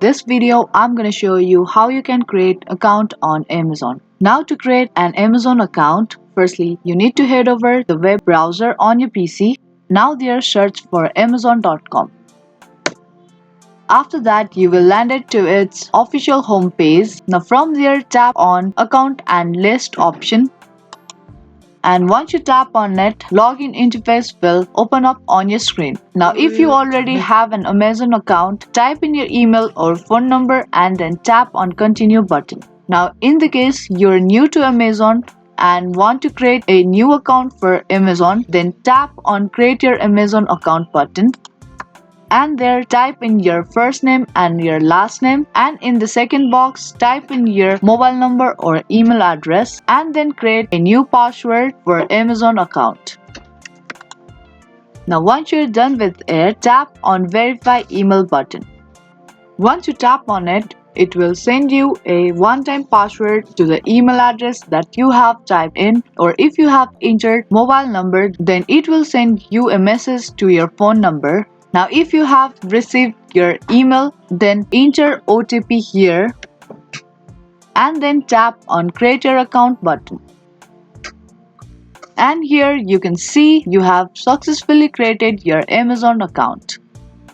this video I'm going to show you how you can create account on Amazon. Now to create an Amazon account, firstly you need to head over the web browser on your PC. Now there search for amazon.com. After that you will land it to its official home page. Now from there tap on account and list option. And once you tap on it, login interface will open up on your screen. Now if you already have an Amazon account, type in your email or phone number and then tap on continue button. Now in the case you're new to Amazon and want to create a new account for Amazon, then tap on create your Amazon account button. And there type in your first name and your last name, and in the second box type in your mobile number or email address, and then create a new password for Amazon account. Now once you're done with it, tap on verify email button. Once you tap on it, it will send you a one-time password to the email address that you have typed in, or if you have entered mobile number, then it will send you a message to your phone number. Now if you have received your email, then enter OTP here and then tap on create your account button. And here you can see you have successfully created your Amazon account.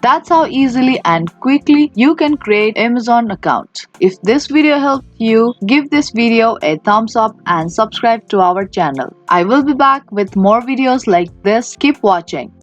That's how easily and quickly you can create Amazon account. If this video helped you, give this video a thumbs up and subscribe to our channel. I will be back with more videos like this. Keep watching.